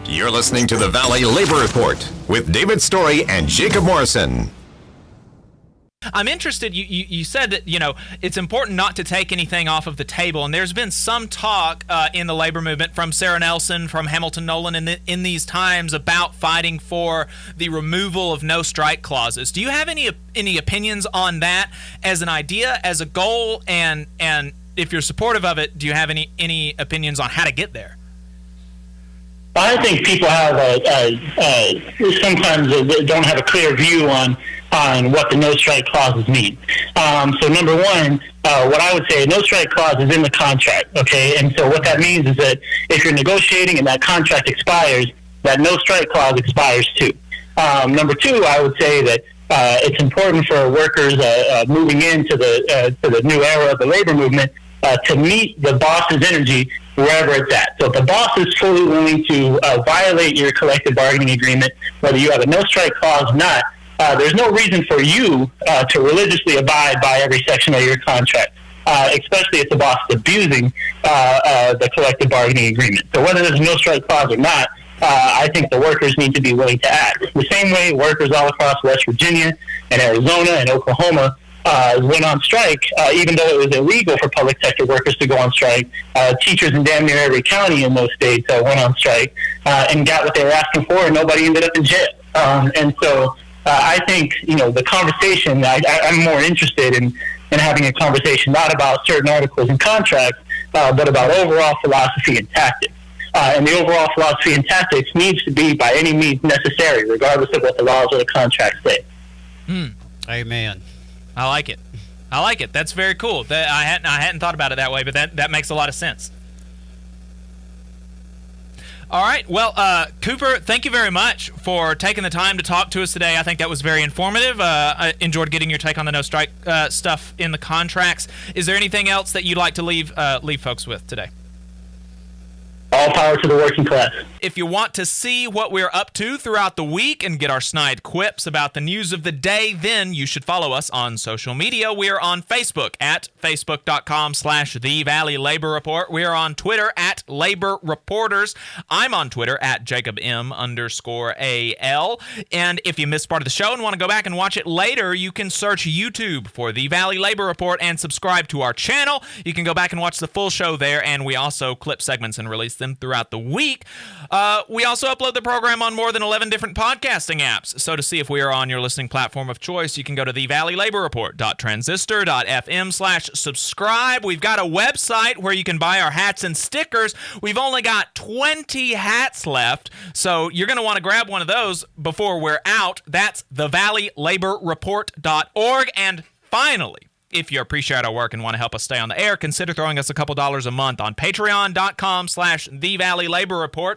You're listening to the Valley Labor Report with David Story and Jacob Morrison. I'm interested, you said that, it's important not to take anything off of the table, and there's been some talk in the labor movement from Sarah Nelson, from Hamilton Nolan in these times about fighting for the removal of no strike clauses. Do you have any opinions on that as an idea, as a goal, and if you're supportive of it, do you have any opinions on how to get there? I think people have sometimes don't have a clear view on what the no strike clauses mean. So number one, what I would say, no strike clause is in the contract, okay? And so what that means is that if you're negotiating and that contract expires, that no strike clause expires too. Number two, I would say that it's important for workers moving into the new era of the labor movement to meet the boss's energy wherever it's at. So if the boss is fully willing to violate your collective bargaining agreement, whether you have a no strike clause or not, there's no reason for you to religiously abide by every section of your contract, especially if the boss is abusing the collective bargaining agreement. So whether there's a no strike clause or not, I think the workers need to be willing to act. The same way workers all across West Virginia and Arizona and Oklahoma went on strike, even though it was illegal for public sector workers to go on strike. Teachers in damn near every county in those states went on strike and got what they were asking for, and nobody ended up in jail. And so I think, the conversation, I'm more interested in having a conversation not about certain articles and contracts, but about overall philosophy and tactics. And the overall philosophy and tactics needs to be by any means necessary, regardless of what the laws or the contracts say. Amen. I like it. That's very cool. I hadn't thought about it that way, but that makes a lot of sense. All right. Well, Cooper, thank you very much for taking the time to talk to us today. I think that was very informative. I enjoyed getting your take on the no strike stuff in the contracts. Is there anything else that you'd like to leave folks with today? All power to the working class. If you want to see what we're up to throughout the week and get our snide quips about the news of the day, then you should follow us on social media. We are on Facebook at facebook.com/The Valley Labor Report. We are on Twitter at Labor Reporters. I'm on Twitter at JacobM_AL. And if you missed part of the show and want to go back and watch it later, you can search YouTube for The Valley Labor Report and subscribe to our channel. You can go back and watch the full show there, and we also clip segments and release them throughout the week. We also upload the program on more than 11 different podcasting apps. So to see if we are on your listening platform of choice, you can go to thevalleylaborreport.transistor.fm/subscribe. We've got a website where you can buy our hats and stickers. We've only got 20 hats left, so you're going to want to grab one of those before we're out. That's thevalleylaborreport.org. And finally, if you appreciate our work and want to help us stay on the air, consider throwing us a couple dollars a month on patreon.com/The Valley Labor Report.